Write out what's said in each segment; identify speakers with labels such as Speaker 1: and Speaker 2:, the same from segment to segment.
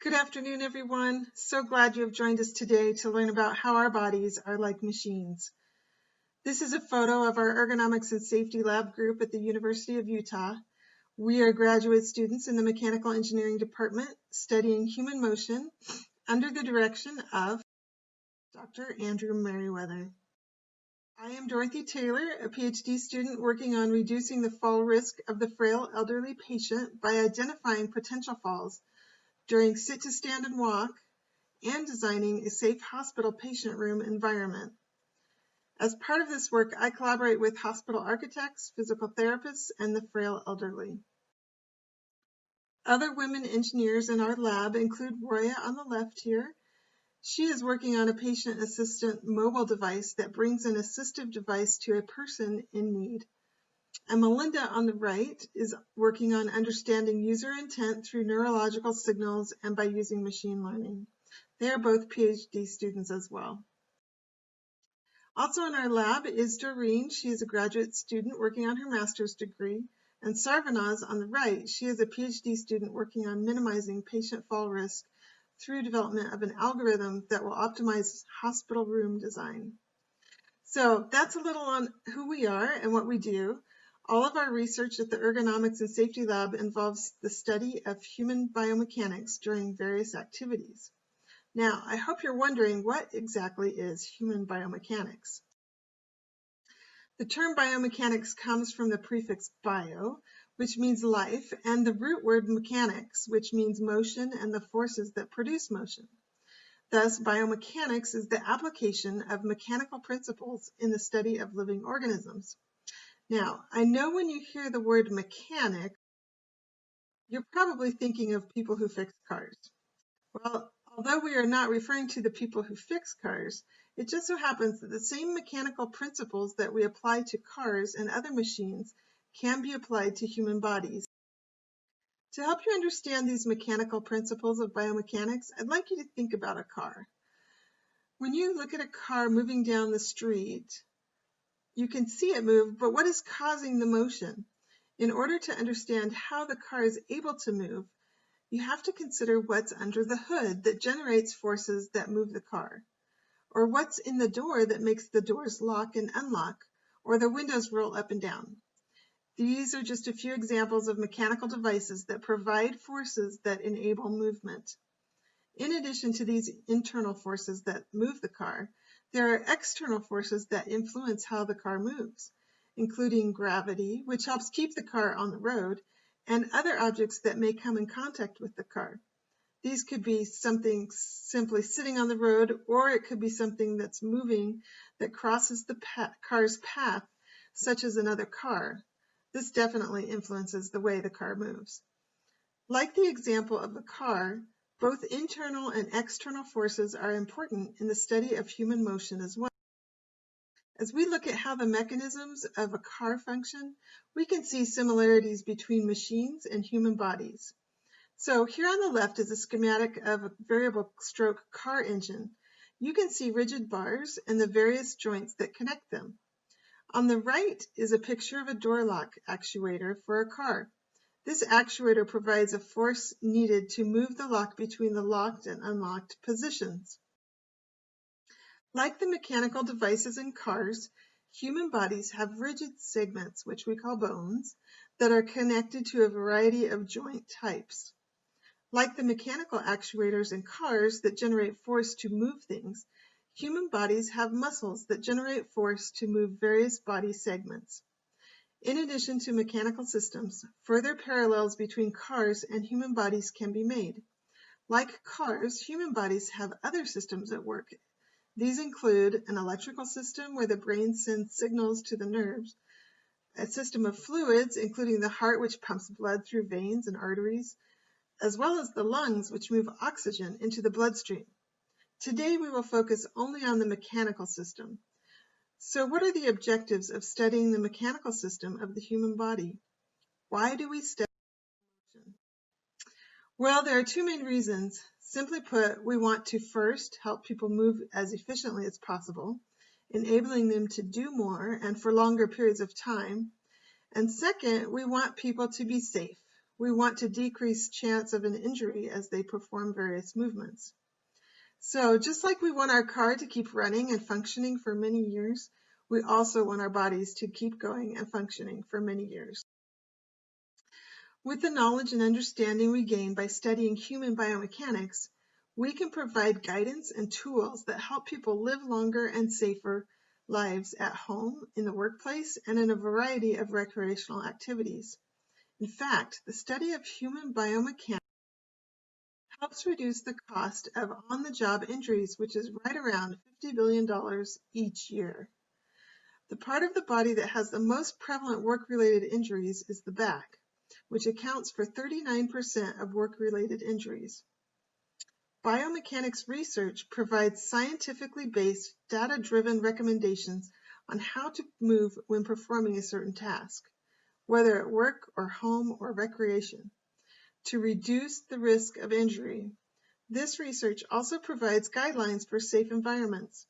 Speaker 1: Good afternoon, everyone. So glad you have joined us today to learn about how our bodies are like machines. This is a photo of our Ergonomics and Safety Lab group at the University of Utah. We are graduate students in the Mechanical Engineering Department studying human motion under the direction of Dr. Andrew Merriweather. I am Dorothy Taylor, a PhD student working on reducing the fall risk of the frail elderly patient by identifying potential falls during sit to stand and walk, and designing a safe hospital patient room environment. As part of this work, I collaborate with hospital architects, physical therapists, and the frail elderly. Other women engineers in our lab include Roya on the left here. She is working on a patient assistant mobile device that brings an assistive device to a person in need. And Melinda on the right is working on understanding user intent through neurological signals and by using machine learning. They are both PhD students as well. Also in our lab is Doreen. She is a graduate student working on her master's degree. And Sarvanaz on the right, she is a PhD student working on minimizing patient fall risk through development of an algorithm that will optimize hospital room design. So that's a little on who we are and what we do. All of our research at the Ergonomics and Safety Lab involves the study of human biomechanics during various activities. Now, I hope you're wondering what exactly is human biomechanics. The term biomechanics comes from the prefix bio, which means life, and the root word mechanics, which means motion and the forces that produce motion. Thus, biomechanics is the application of mechanical principles in the study of living organisms. Now, I know when you hear the word mechanic, you're probably thinking of people who fix cars. Well, although we are not referring to the people who fix cars, it just so happens that the same mechanical principles that we apply to cars and other machines can be applied to human bodies. To help you understand these mechanical principles of biomechanics, I'd like you to think about a car. When you look at a car moving down the street, you can see it move, but what is causing the motion? In order to understand how the car is able to move, you have to consider what's under the hood that generates forces that move the car, or what's in the door that makes the doors lock and unlock, or the windows roll up and down. These are just a few examples of mechanical devices that provide forces that enable movement. In addition to these internal forces that move the car, there are external forces that influence how the car moves, including gravity, which helps keep the car on the road, and other objects that may come in contact with the car. These could be something simply sitting on the road, or it could be something that's moving that crosses the car's path, such as another car. This definitely influences the way the car moves. Like the example of the car, both internal and external forces are important in the study of human motion as well. As we look at how the mechanisms of a car function, we can see similarities between machines and human bodies. So here on the left is a schematic of a variable stroke car engine. You can see rigid bars and the various joints that connect them. On the right is a picture of a door lock actuator for a car. This actuator provides a force needed to move the lock between the locked and unlocked positions. Like the mechanical devices in cars, human bodies have rigid segments, which we call bones, that are connected to a variety of joint types. Like the mechanical actuators in cars that generate force to move things, human bodies have muscles that generate force to move various body segments. In addition to mechanical systems, further parallels between cars and human bodies can be made. Like cars, human bodies have other systems at work. These include an electrical system where the brain sends signals to the nerves, a system of fluids, including the heart, which pumps blood through veins and arteries, as well as the lungs, which move oxygen into the bloodstream. Today, we will focus only on the mechanical system. So what are the objectives of studying the mechanical system of the human body? Why do we study motion? Well, there are two main reasons. Simply put, we want to first help people move as efficiently as possible, enabling them to do more and for longer periods of time. And second, we want people to be safe. We want to decrease chance of an injury as they perform various movements. So just like we want our car to keep running and functioning for many years, we also want our bodies to keep going and functioning for many years. With the knowledge and understanding we gain by studying human biomechanics, we can provide guidance and tools that help people live longer and safer lives at home, in the workplace, and in a variety of recreational activities. In fact, the study of human biomechanics helps reduce the cost of on-the-job injuries, which is right around $50 billion each year. The part of the body that has the most prevalent work-related injuries is the back, which accounts for 39% of work-related injuries. Biomechanics research provides scientifically based, data-driven recommendations on how to move when performing a certain task, whether at work or home or recreation, to reduce the risk of injury. This research also provides guidelines for safe environments,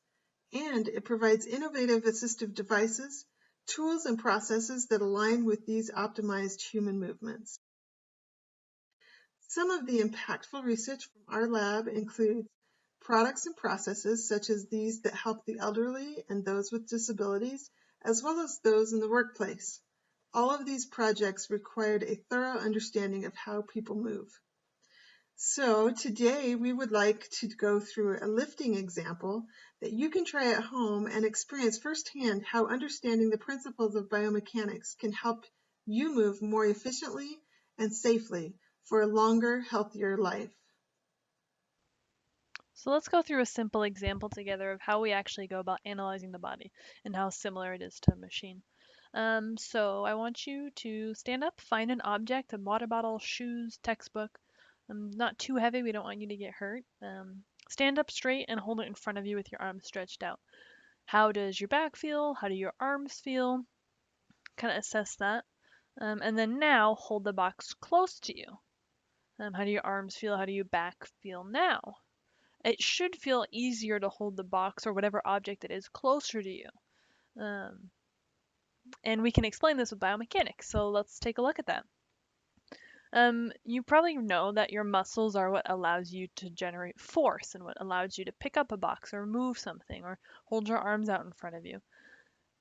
Speaker 1: and it provides innovative assistive devices, tools, and processes that align with these optimized human movements. Some of the impactful research from our lab includes products and processes such as these that help the elderly and those with disabilities, as well as those in the workplace. All of these projects required a thorough understanding of how people move. So today we would like to go through a lifting example that you can try at home and experience firsthand how understanding the principles of biomechanics can help you move more efficiently and safely for a longer, healthier life.
Speaker 2: So let's go through a simple example together of how we actually go about analyzing the body and how similar it is to a machine. So I want you to stand up, find an object, a water bottle, shoes, textbook. Not too heavy, we don't want you to get hurt. Stand up straight and hold it in front of you with your arms stretched out. How does your back feel? How do your arms feel? Kind of assess that. And then now hold the box close to you. How do your arms feel? How do your back feel now? It should feel easier to hold the box or whatever object it is closer to you. Um, and we can explain this with biomechanics. So let's take a look at that. You probably know that your muscles are what allows you to generate force and what allows you to pick up a box or move something or hold your arms out in front of you.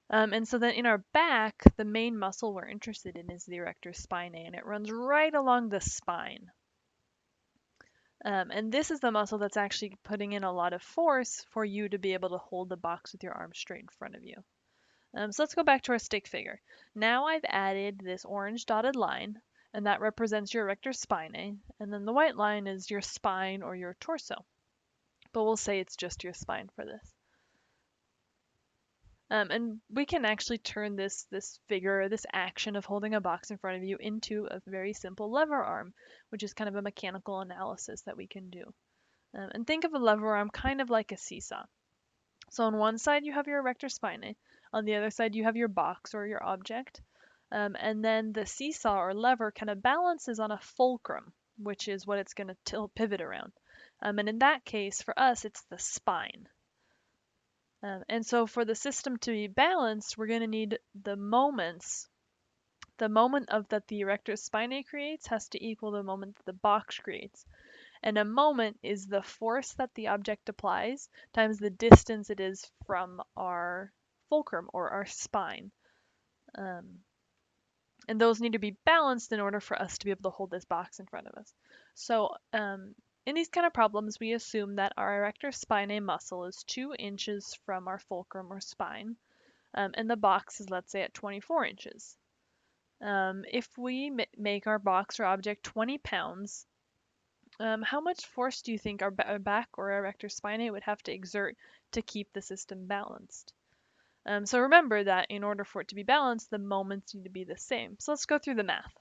Speaker 2: And so then in our back, the main muscle we're interested in is the erector spinae, and it runs right along the spine. And this is the muscle that's actually putting in a lot of force for you to be able to hold the box with your arms straight in front of you. So let's go back to our stick figure. Now I've added this orange dotted line, and that represents your erector spinae, and then the white line is your spine or your torso. But we'll say it's just your spine for this. And we can actually turn this figure, this action of holding a box in front of you, into a very simple lever arm, which is kind of a mechanical analysis that we can do. And think of a lever arm kind of like a seesaw. So on one side you have your erector spinae, on the other side you have your box or your object, and then the seesaw or lever kind of balances on a fulcrum, which is what it's going to pivot around. And in that case, for us, it's the spine. And so for the system to be balanced, we're going to need the moments. The moment of that the erector spinae creates has to equal the moment that the box creates. And a moment is the force that the object applies times the distance it is from our fulcrum or our spine. And those need to be balanced in order for us to be able to hold this box in front of us. So in these kind of problems, we assume that our erector spinae muscle is 2 inches from our fulcrum or spine, and the box is, let's say, at 24 inches. If we make our box or object 20 pounds, how much force do you think our back or erector spinae would have to exert to keep the system balanced? So remember that in order for it to be balanced, the moments need to be the same. So let's go through the math.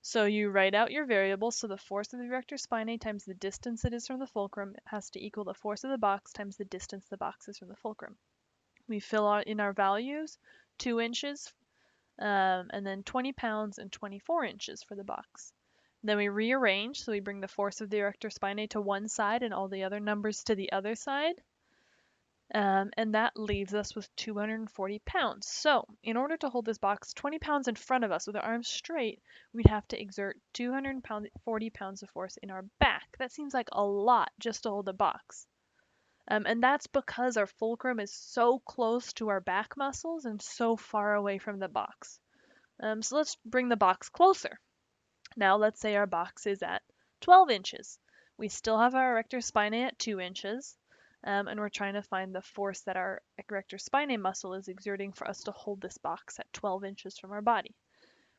Speaker 2: So you write out your variables. So the force of the erector spinae times the distance it is from the fulcrum has to equal the force of the box times the distance the box is from the fulcrum. We fill out in our values 2 inches, and then 20 pounds and 24 inches for the box. Then we rearrange, so we bring the force of the erector spinae to one side and all the other numbers to the other side. And that leaves us with 240 pounds. So, in order to hold this box 20 pounds in front of us with our arms straight, we'd have to exert 240 pounds of force in our back. That seems like a lot just to hold the box. And that's because our fulcrum is so close to our back muscles and so far away from the box. So let's bring the box closer. Now let's say our box is at 12 inches. We still have our erector spinae at 2 inches, and we're trying to find the force that our erector spinae muscle is exerting for us to hold this box at 12 inches from our body.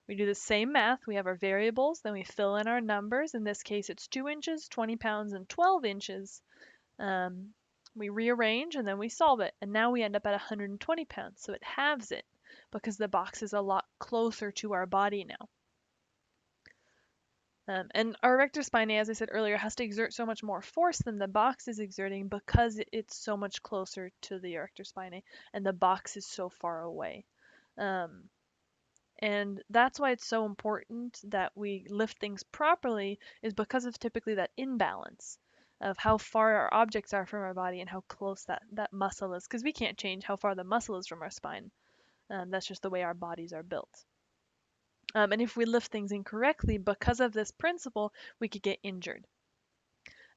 Speaker 2: We do the same math. We have our variables, then we fill in our numbers. In this case, it's 2 inches, 20 pounds, and 12 inches. We rearrange and then we solve it, and now we end up at 120 pounds, so it halves it because the box is a lot closer to our body now. And our erector spinae, as I said earlier, has to exert so much more force than the box is exerting because it's so much closer to the erector spinae and the box is so far away. Um, and that's why it's so important that we lift things properly, is because of typically that imbalance of how far our objects are from our body and how close that muscle is, because we can't change how far the muscle is from our spine. That's just the way our bodies are built. And if we lift things incorrectly because of this principle, we could get injured.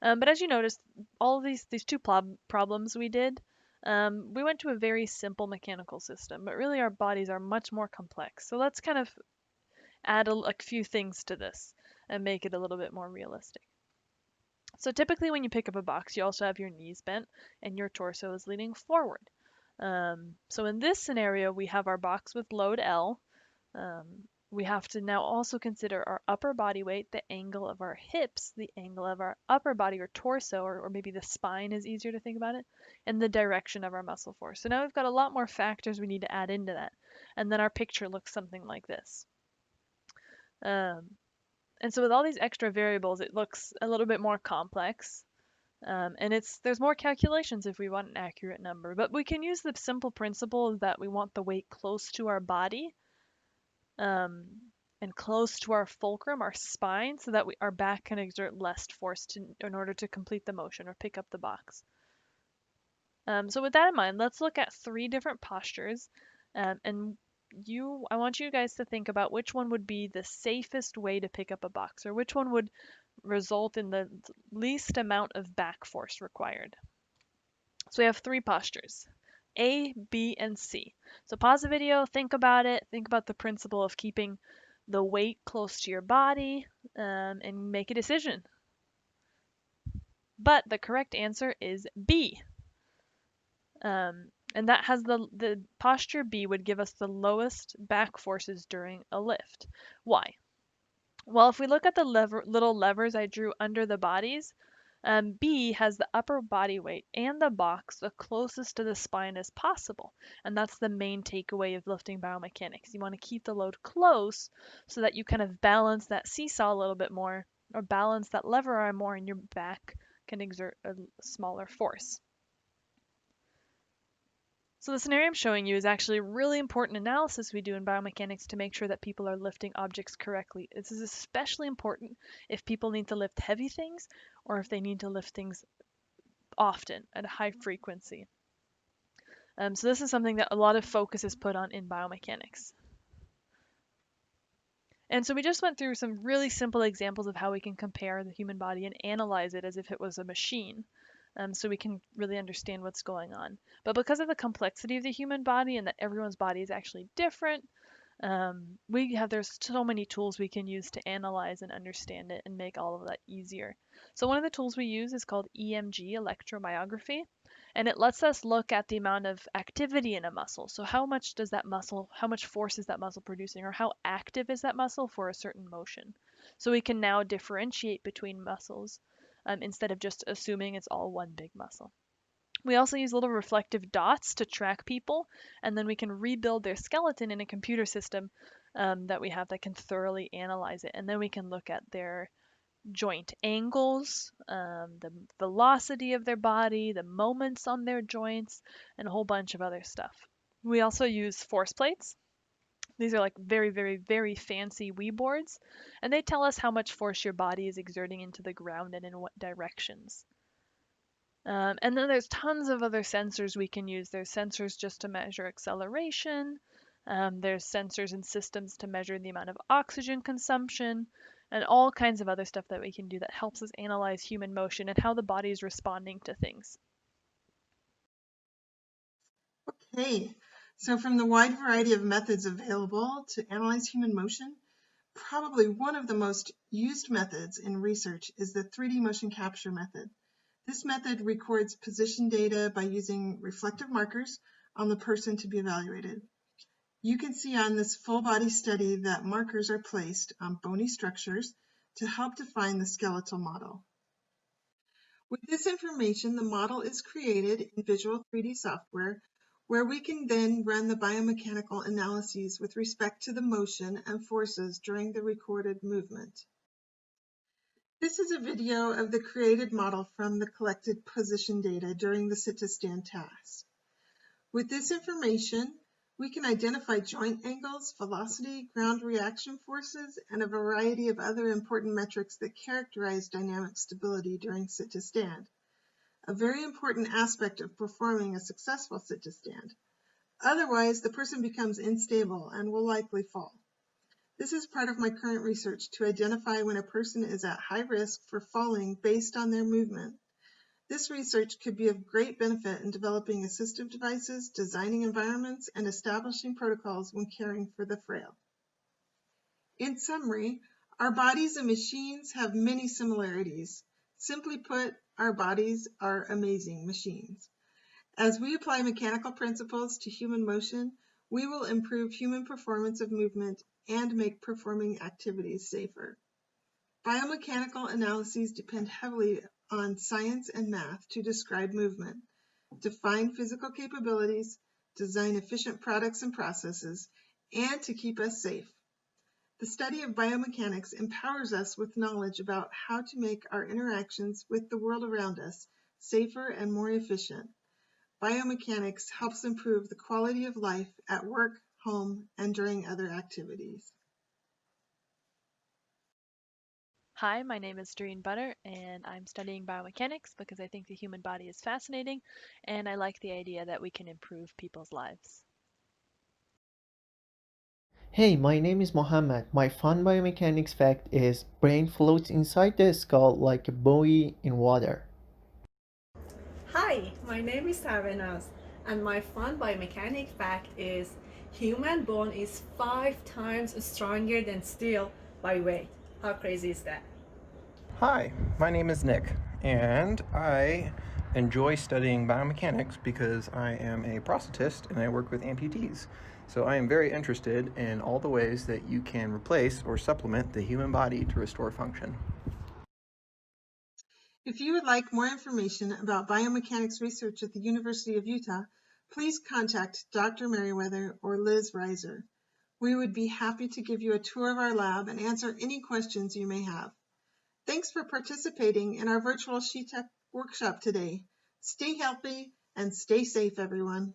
Speaker 2: But as you noticed, all of these two problems we did, we went to a very simple mechanical system, but really our bodies are much more complex. So let's kind of add a few things to this and make it a little bit more realistic. So typically when you pick up a box, you also have your knees bent and your torso is leaning forward. So in this scenario, we have our box with load L. We have to now also consider our upper body weight, the angle of our hips, the angle of our upper body or torso, or maybe the spine is easier to think about it, and the direction of our muscle force. So now we've got a lot more factors we need to add into that. And then our picture looks something like this. And so with all these extra variables, it looks a little bit more complex. And there's more calculations if we want an accurate number. But we can use the simple principle that we want the weight close to our body, and close to our fulcrum, our spine, so that our back can exert less force in order to complete the motion or pick up the box. So with that in mind, let's look at 3 different postures, and I want you guys to think about which one would be the safest way to pick up a box, or which one would result in the least amount of back force required. So we have 3 postures, A, B, and C. So pause the video, think about it, think about the principle of keeping the weight close to your body, and make a decision. But the correct answer is B. And that has the posture B would give us the lowest back forces during a lift. Why? Well, if we look at the little levers I drew under the bodies, B has the upper body weight and the box the closest to the spine as possible. And that's the main takeaway of lifting biomechanics. You want to keep the load close so that you kind of balance that seesaw a little bit more, or balance that lever arm more, and your back can exert a smaller force. So the scenario I'm showing you is actually really important analysis we do in biomechanics to make sure that people are lifting objects correctly. This is especially important if people need to lift heavy things or if they need to lift things often at a high frequency. So this is something that a lot of focus is put on in biomechanics. And so we just went through some really simple examples of how we can compare the human body and analyze it as if it was a machine. So we can really understand what's going on. But because of the complexity of the human body and that everyone's body is actually different, there's so many tools we can use to analyze and understand it and make all of that easier. So one of the tools we use is called EMG, electromyography, and it lets us look at the amount of activity in a muscle. So how much force is that muscle producing, or how active is that muscle for a certain motion? So we can now differentiate between muscles, instead of just assuming it's all one big muscle. We also use little reflective dots to track people, and then we can rebuild their skeleton in a computer system that we have that can thoroughly analyze it. And then we can look at their joint angles, the velocity of their body, the moments on their joints, and a whole bunch of other stuff. We also use force plates. These are like very, very, very fancy Wii boards, and they tell us how much force your body is exerting into the ground and in what directions. And then there's tons of other sensors we can use. There's sensors just to measure acceleration. There's sensors and systems to measure the amount of oxygen consumption, and all kinds of other stuff that we can do that helps us analyze human motion and how the body is responding to things.
Speaker 1: Okay, so from the wide variety of methods available to analyze human motion, probably one of the most used methods in research is the 3D motion capture method. This method records position data by using reflective markers on the person to be evaluated. You can see on this full body study that markers are placed on bony structures to help define the skeletal model. With this information, the model is created in Visual 3D software, where we can then run the biomechanical analyses with respect to the motion and forces during the recorded movement. This is a video of the created model from the collected position data during the sit-to-stand task. With this information, we can identify joint angles, velocity, ground reaction forces, and a variety of other important metrics that characterize dynamic stability during sit-to-stand, a very important aspect of performing a successful sit-to-stand. Otherwise, the person becomes unstable and will likely fall. This is part of my current research to identify when a person is at high risk for falling based on their movement. This research could be of great benefit in developing assistive devices, designing environments, and establishing protocols when caring for the frail. In summary, our bodies and machines have many similarities. Simply put, our bodies are amazing machines. As we apply mechanical principles to human motion, we will improve human performance of movement and make performing activities safer. Biomechanical analyses depend heavily on science and math to describe movement, define physical capabilities, design efficient products and processes, and to keep us safe. The study of biomechanics empowers us with knowledge about how to make our interactions with the world around us safer and more efficient. Biomechanics helps improve the quality of life at work, home, and during other activities.
Speaker 2: Hi, my name is Doreen Butter, and I'm studying biomechanics because I think the human body is fascinating, and I like the idea that we can improve people's lives.
Speaker 3: Hey, my name is Mohammed. My fun biomechanics fact is brain floats inside the skull like a buoy in water.
Speaker 4: Hi, my name is Savenas, and my fun biomechanic fact is human bone is 5 times stronger than steel by weight. How crazy is that?
Speaker 5: Hi, my name is Nick, and I enjoy studying biomechanics because I am a prosthetist and I work with amputees. So I am very interested in all the ways that you can replace or supplement the human body to restore function.
Speaker 1: If you would like more information about biomechanics research at the University of Utah, please contact Dr. Merriweather or Liz Reiser. We would be happy to give you a tour of our lab and answer any questions you may have. Thanks for participating in our virtual SheTech workshop today. Stay healthy and stay safe, everyone.